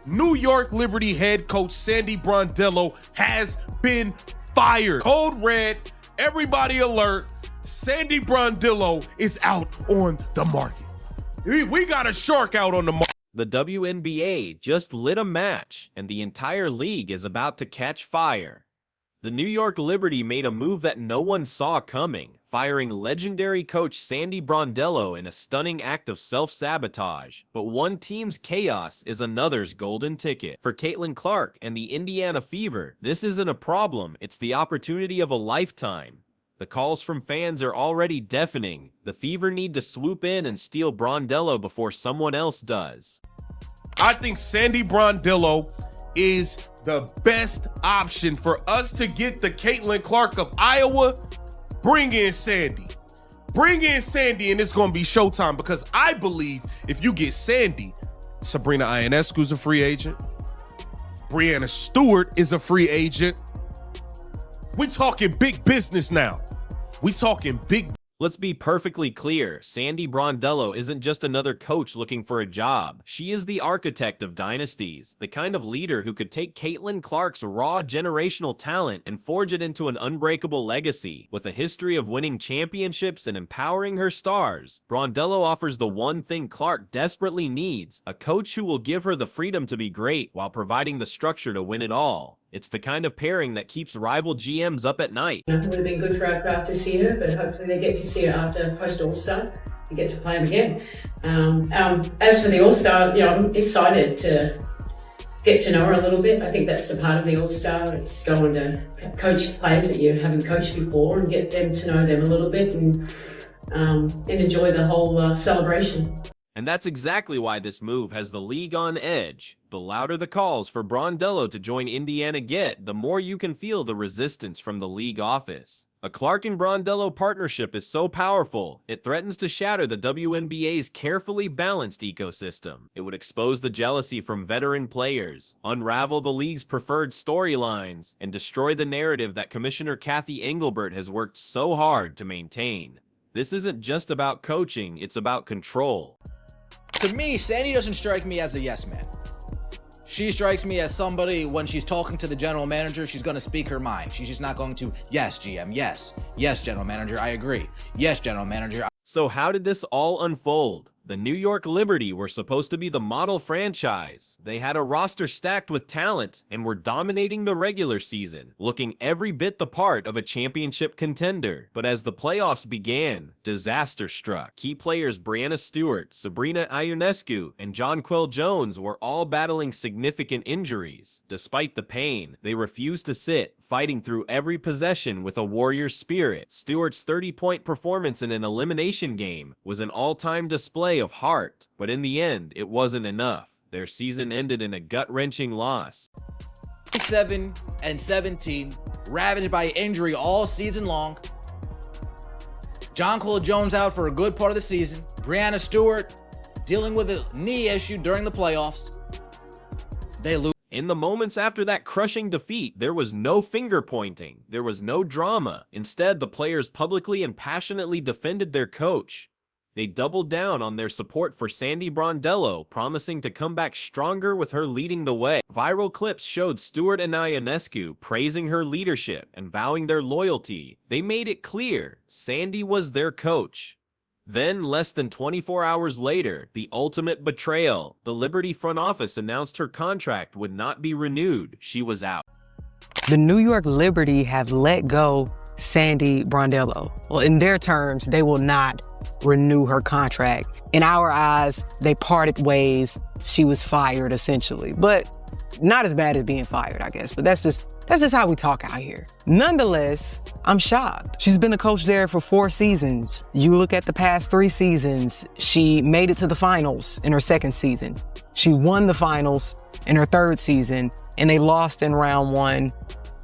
New York Liberty head coach Sandy Brondello has been fired. Code red, everybody alert. Sandy Brondello is out on the market. We got a shark out on the market. The WNBA just lit a match, and the entire league is about to catch fire. The New York Liberty made a move that no one saw coming, firing legendary coach Sandy Brondello in a stunning act of self-sabotage. But one team's chaos is another's golden ticket. For Caitlin Clark and the Indiana Fever, this isn't a problem, it's the opportunity of a lifetime. The calls from fans are already deafening. The Fever need to swoop in and steal Brondello before someone else does. I think Sandy Brondello is the best option for us to get the Caitlin Clark of Iowa. Bring in Sandy. Bring in Sandy, and it's going to be showtime, because I believe if you get Sandy, Sabrina Ionescu's a free agent. Breanna Stewart is a free agent. We talking big business now. We talking big. Let's be perfectly clear, Sandy Brondello isn't just another coach looking for a job. She is the architect of dynasties, the kind of leader who could take Caitlin Clark's raw generational talent and forge it into an unbreakable legacy. With a history of winning championships and empowering her stars, Brondello offers the one thing Clark desperately needs, a coach who will give her the freedom to be great while providing the structure to win it all. It's the kind of pairing that keeps rival GMs up at night. It would have been good for our craft to see her, but hopefully they get to see her after post-All-Star. You get to play them again. As for the All-Star, I'm excited to get to know her a little bit. I think that's the part of the All-Star. It's going to coach players that you haven't coached before and get them to know them a little bit and enjoy the whole celebration. And that's exactly why this move has the league on edge. The louder the calls for Brondello to join Indiana get, the more you can feel the resistance from the league office. A Clark and Brondello partnership is so powerful, it threatens to shatter the WNBA's carefully balanced ecosystem. It would expose the jealousy from veteran players, unravel the league's preferred storylines, and destroy the narrative that Commissioner Kathy Engelbert has worked so hard to maintain. This isn't just about coaching, it's about control. To me, Sandy doesn't strike me as a yes man. She strikes me as somebody, when she's talking to the general manager, she's going to speak her mind. She's just not going to, yes, GM, yes. Yes, general manager, I agree. Yes, general manager. So how did this all unfold? The New York Liberty were supposed to be the model franchise. They had a roster stacked with talent and were dominating the regular season, looking every bit the part of a championship contender. But as the playoffs began, disaster struck. Key players Breanna Stewart, Sabrina Ionescu, and Jonquel Jones were all battling significant injuries. Despite the pain, they refused to sit, fighting through every possession with a warrior spirit. Stewart's 30-point performance in an elimination game was an all-time display of heart, but in the end, it wasn't enough. Their season ended in a gut-wrenching loss. 7-17, ravaged by injury all season long. Jonquel Jones out for a good part of the season. Breanna Stewart dealing with a knee issue during the playoffs. They lose. In the moments after that crushing defeat, there was no finger-pointing. There was no drama. Instead, the players publicly and passionately defended their coach. They doubled down on their support for Sandy Brondello, promising to come back stronger with her leading the way. Viral clips showed Stewart and Ionescu praising her leadership and vowing their loyalty. They made it clear Sandy was their coach. Then, less than 24 hours later, the ultimate betrayal. The Liberty front office announced her contract would not be renewed. She was out. The New York Liberty have let go Sandy Brondello. Well, in their terms, they will not renew her contract. In our eyes, they parted ways. She was fired, essentially. But not as bad as being fired, I guess. But that's just how we talk out here. Nonetheless, I'm shocked. She's been a coach there for 4 seasons. You look at the past 3 seasons, she made it to the finals in her 2nd season. She won the finals in her 3rd season, and they lost in round 1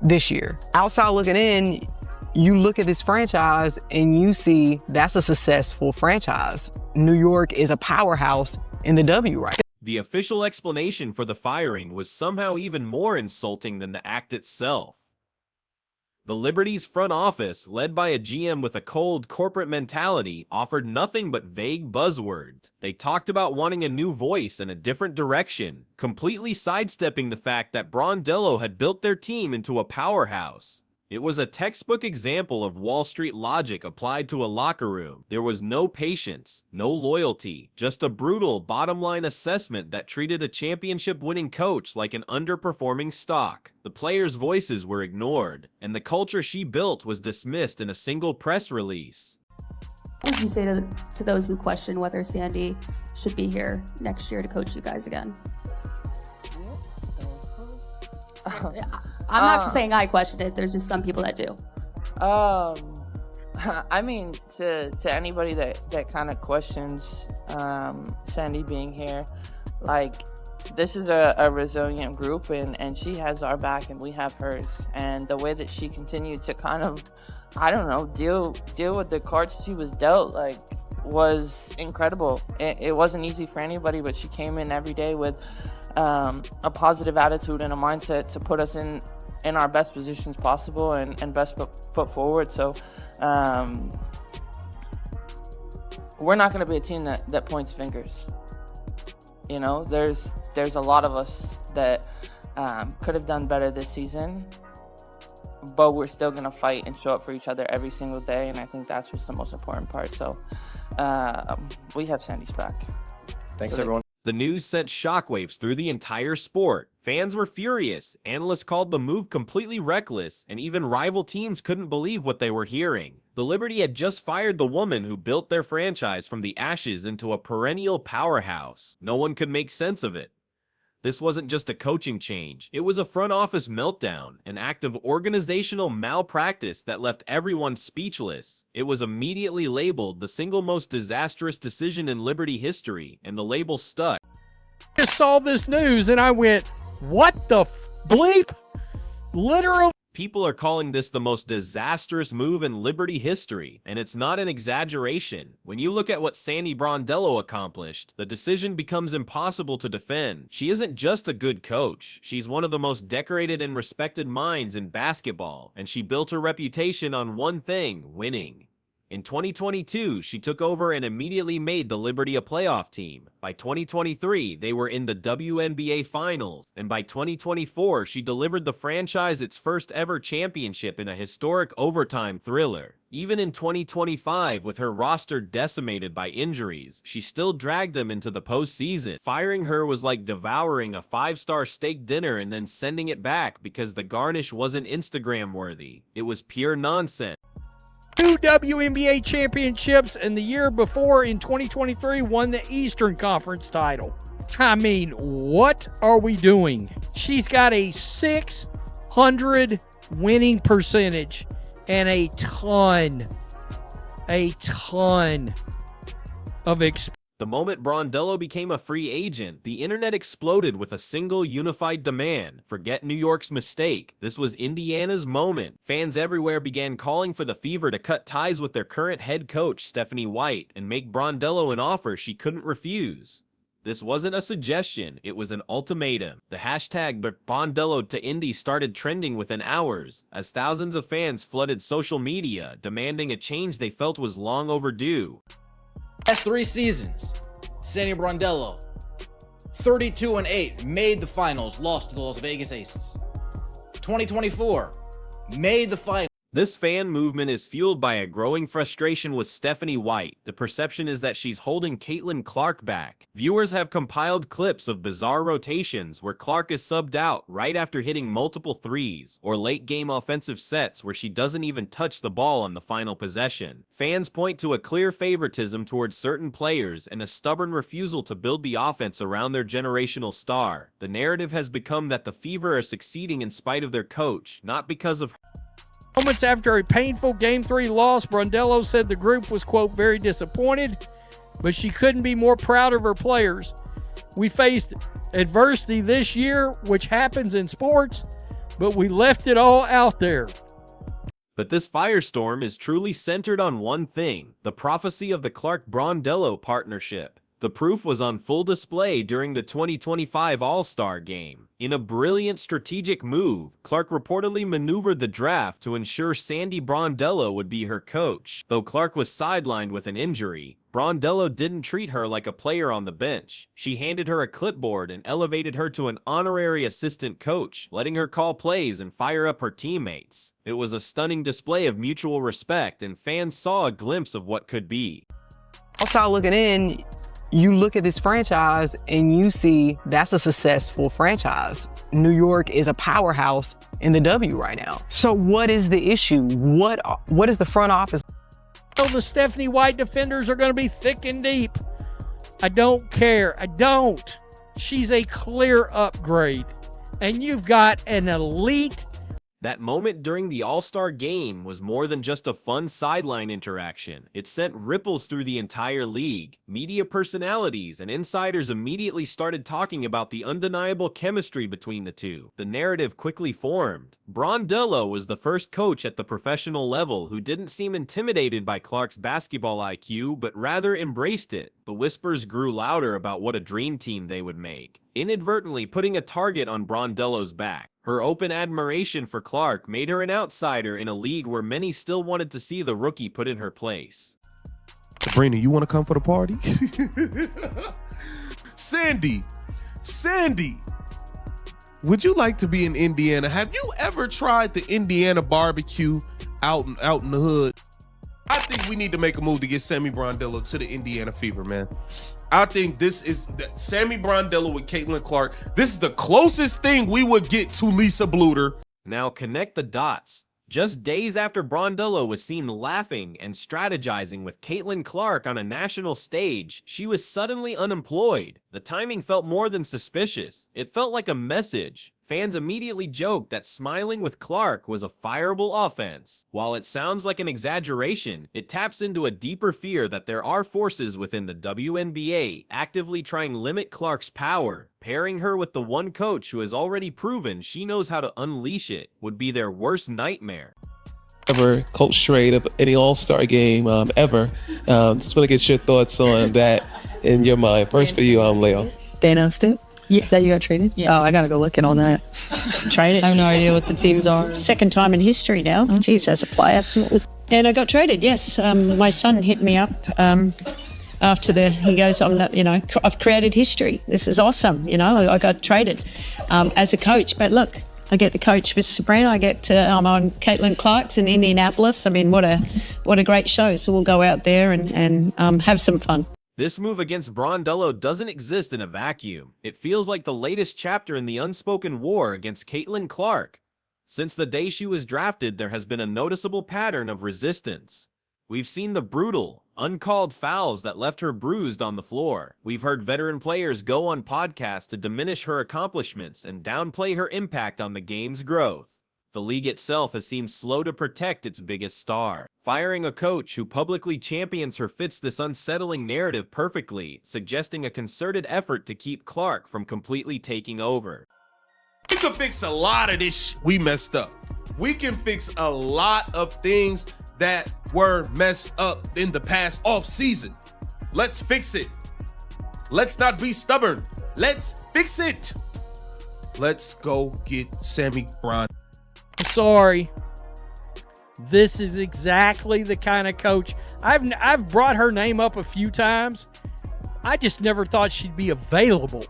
this year. Outside looking in, you look at this franchise and you see that's a successful franchise. New York is a powerhouse in the W right now. The official explanation for the firing was somehow even more insulting than the act itself. The Liberty's front office, led by a GM with a cold corporate mentality, offered nothing but vague buzzwords. They talked about wanting a new voice and a different direction, completely sidestepping the fact that Brondello had built their team into a powerhouse. It was a textbook example of Wall Street logic applied to a locker room. There was no patience, no loyalty, just a brutal bottom-line assessment that treated a championship-winning coach like an underperforming stock. The players' voices were ignored, and the culture she built was dismissed in a single press release. What would you say to those who question whether Sandy should be here next year to coach you guys again? I'm not saying I questioned it. There's just some people that do. I mean, to anybody that kind of questions Sandy being here, like, this is a resilient group, and she has our back and we have hers. And the way that she continued to kind of, I don't know, deal with the cards she was dealt, like, was incredible. It wasn't easy for anybody, but she came in every day with a positive attitude and a mindset to put us in our best positions possible and best foot forward. So we're not going to be a team that points fingers. You know, there's a lot of us that could have done better this season, but we're still going to fight and show up for each other every single day, and I think that's what's the most important part. So we have Sandy's back. Thanks, everyone. The news sent shockwaves through the entire sport. Fans were furious, analysts called the move completely reckless, and even rival teams couldn't believe what they were hearing. The Liberty had just fired the woman who built their franchise from the ashes into a perennial powerhouse. No one could make sense of it. This wasn't just a coaching change. It was a front office meltdown, an act of organizational malpractice that left everyone speechless. It was immediately labeled the single most disastrous decision in Liberty history, and the label stuck. I just saw this news and I went, what the bleep? Literally. People are calling this the most disastrous move in Liberty history, and it's not an exaggeration. When you look at what Sandy Brondello accomplished, the decision becomes impossible to defend. She isn't just a good coach. She's one of the most decorated and respected minds in basketball, and she built her reputation on one thing: winning. In 2022, she took over and immediately made the Liberty a playoff team. By 2023, they were in the WNBA Finals, and by 2024, she delivered the franchise its first ever championship in a historic overtime thriller. Even in 2025, with her roster decimated by injuries, she still dragged them into the postseason. Firing her was like devouring a 5-star steak dinner and then sending it back because the garnish wasn't Instagram worthy. It was pure nonsense. 2 WNBA championships, and the year before, in 2023, won the Eastern Conference title. I mean, what are we doing? She's got a .600 winning percentage and a ton of experience. The moment Brondello became a free agent, the internet exploded with a single unified demand. Forget New York's mistake. This was Indiana's moment. Fans everywhere began calling for the Fever to cut ties with their current head coach, Stephanie White, and make Brondello an offer she couldn't refuse. This wasn't a suggestion, it was an ultimatum. The hashtag Brondello to Indy started trending within hours, as thousands of fans flooded social media, demanding a change they felt was long overdue. Last 3 seasons, Sandy Brondello, 32-8, made the finals, lost to the Las Vegas Aces. 2024, made the finals. This fan movement is fueled by a growing frustration with Stephanie White. The perception is that she's holding Caitlin Clark back. Viewers have compiled clips of bizarre rotations where Clark is subbed out right after hitting multiple threes, or late-game offensive sets where she doesn't even touch the ball on the final possession. Fans point to a clear favoritism towards certain players and a stubborn refusal to build the offense around their generational star. The narrative has become that the Fever are succeeding in spite of their coach, not because of her. Moments after a painful Game 3 loss, Brondello said the group was, quote, very disappointed, but she couldn't be more proud of her players. We faced adversity this year, which happens in sports, but we left it all out there. But this firestorm is truly centered on one thing: the prophecy of the Clark-Brondello partnership. The proof was on full display during the 2025 All-Star Game. In a brilliant strategic move, Clark reportedly maneuvered the draft to ensure Sandy Brondello would be her coach. Though Clark was sidelined with an injury, Brondello didn't treat her like a player on the bench. She handed her a clipboard and elevated her to an honorary assistant coach, letting her call plays and fire up her teammates. It was a stunning display of mutual respect, and fans saw a glimpse of what could be. Outside looking in, you look at this franchise and you see that's a successful franchise. New York is a powerhouse in the W right now. So what is the issue? What is the front office? The Stephanie White defenders are going to be thick and deep. I don't care. I don't. She's a clear upgrade. And you've got an elite. That moment during the All-Star game was more than just a fun sideline interaction. It sent ripples through the entire league. Media personalities and insiders immediately started talking about the undeniable chemistry between the two. The narrative quickly formed. Brondello was the first coach at the professional level who didn't seem intimidated by Clark's basketball IQ, but rather embraced it. The whispers grew louder about what a dream team they would make, inadvertently putting a target on Brondello's back. Her open admiration for Clark made her an outsider in a league where many still wanted to see the rookie put in her place. Sabrina, you want to come for the party? Sandy, would you like to be in Indiana? Have you ever tried the Indiana barbecue out in the hood? I think we need to make a move to get Sandy Brondello to the Indiana Fever, man. I think this is Sandy Brondello with Caitlin Clark. This is the closest thing we would get to Lisa Bluter. Now connect the dots. Just days after Brondello was seen laughing and strategizing with Caitlin Clark on a national stage, she was suddenly unemployed. The timing felt more than suspicious. It felt like a message. Fans immediately joked that smiling with Clark was a fireable offense. While it sounds like an exaggeration, it taps into a deeper fear that there are forces within the WNBA actively trying to limit Clark's power. Pairing her with the one coach who has already proven she knows how to unleash it would be their worst nightmare. Ever coach trade of any All-Star game ever. Just want to get your thoughts on that in your mind. First for you, Leo. They announced it? Yeah. That you got traded? Yeah. Oh, I gotta go looking on that. Traded? I have no idea what the teams are. Second time in history now. Jeez, as a player. And I got traded, yes. My son hit me up after he goes, I've created history. This is awesome. I got traded as a coach. But look, I get to coach with Sabrina. I'm on Caitlin Clark's in Indianapolis. I mean, what a great show. So we'll go out there and have some fun. This move against Brondello doesn't exist in a vacuum. It feels like the latest chapter in the unspoken war against Caitlin Clark. Since the day she was drafted, there has been a noticeable pattern of resistance. We've seen the brutal, uncalled fouls that left her bruised on the floor. We've heard veteran players go on podcasts to diminish her accomplishments and downplay her impact on the game's growth. The league itself has seemed slow to protect its biggest star. Firing a coach who publicly champions her fits this unsettling narrative perfectly, suggesting a concerted effort to keep Clark from completely taking over. We can fix a lot of this we messed up. We can fix a lot of things that were messed up in the past off season. Let's fix it. Let's not be stubborn. Let's fix it. Let's go get Sandy Brondello. Sorry. This is exactly the kind of coach. I've brought her name up a few times. I just never thought she'd be available.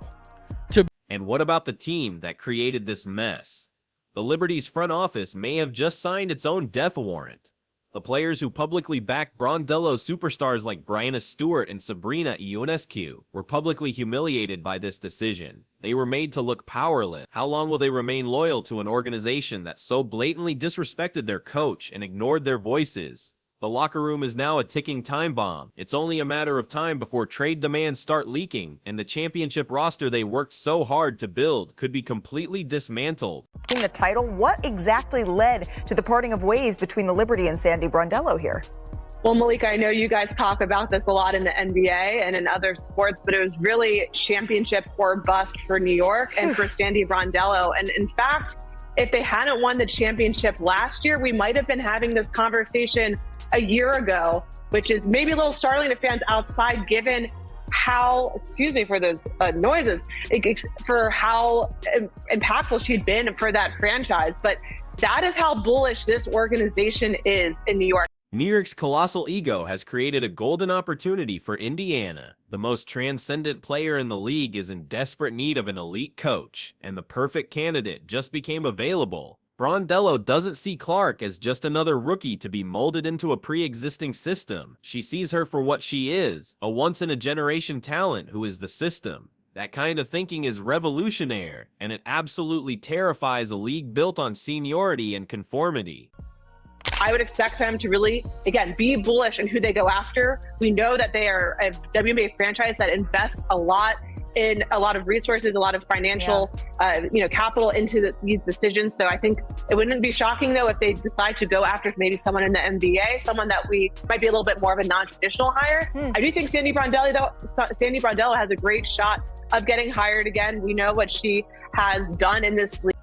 And what about the team that created this mess? The Liberty's front office may have just signed its own death warrant. The players who publicly backed Brondello superstars like Brianna Stewart and Sabrina Ionescu were publicly humiliated by this decision. They were made to look powerless. How long will they remain loyal to an organization that so blatantly disrespected their coach and ignored their voices? The locker room is now a ticking time bomb. It's only a matter of time before trade demands start leaking, and the championship roster they worked so hard to build could be completely dismantled. In the title, what exactly led to the parting of ways between the Liberty and Sandy Brondello here? Well, Malika, I know you guys talk about this a lot in the NBA and in other sports, but it was really championship or bust for New York and for Sandy Brondello. And in fact, if they hadn't won the championship last year, we might have been having this conversation a year ago, which is maybe a little startling to fans outside, given how, excuse me for those noises, for how impactful she'd been for that franchise. But that is how bullish this organization is in New York. New York's colossal ego has created a golden opportunity for Indiana. The most transcendent player in the league is in desperate need of an elite coach, and the perfect candidate just became available. Brondello doesn't see Clark as just another rookie to be molded into a pre-existing system. She sees her for what she is, a once-in-a-generation talent who is the system. That kind of thinking is revolutionary, and it absolutely terrifies a league built on seniority and conformity. I would expect them to really, again, be bullish in who they go after. We know that they are a WNBA franchise that invests a lot in a lot of resources, a lot of financial, capital into these decisions. So I think it wouldn't be shocking, though, if they decide to go after maybe someone in the NBA, someone that we might be a little bit more of a non-traditional hire. I do think Sandy Brondello has a great shot of getting hired again. We know what she has done in this league.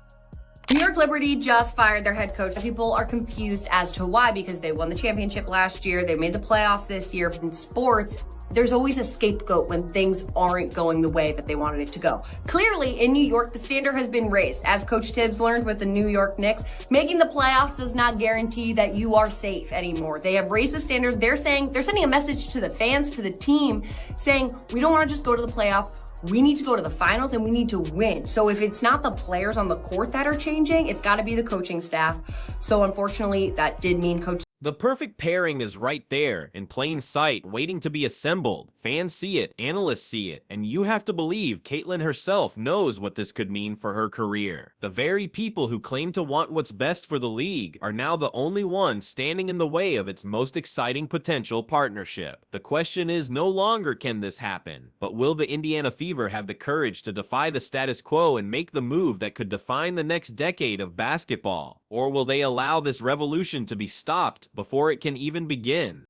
New York Liberty just fired their head coach. People are confused as to why, because they won the championship last year. They made the playoffs this year. In sports, there's always a scapegoat when things aren't going the way that they wanted it to go. Clearly, in New York, the standard has been raised. As Coach Tibbs learned with the New York Knicks, making the playoffs does not guarantee that you are safe anymore. They have raised the standard. They're sending a message to the fans, to the team, saying, we don't want to just go to the playoffs. We need to go to the finals and we need to win. So if it's not the players on the court that are changing, it's got to be the coaching staff. So unfortunately, that did mean Coach. The perfect pairing is right there, in plain sight, waiting to be assembled. Fans see it, analysts see it, and you have to believe Caitlin herself knows what this could mean for her career. The very people who claim to want what's best for the league are now the only ones standing in the way of its most exciting potential partnership. The question is no longer can this happen, but will the Indiana Fever have the courage to defy the status quo and make the move that could define the next decade of basketball? Or will they allow this revolution to be stopped before it can even begin?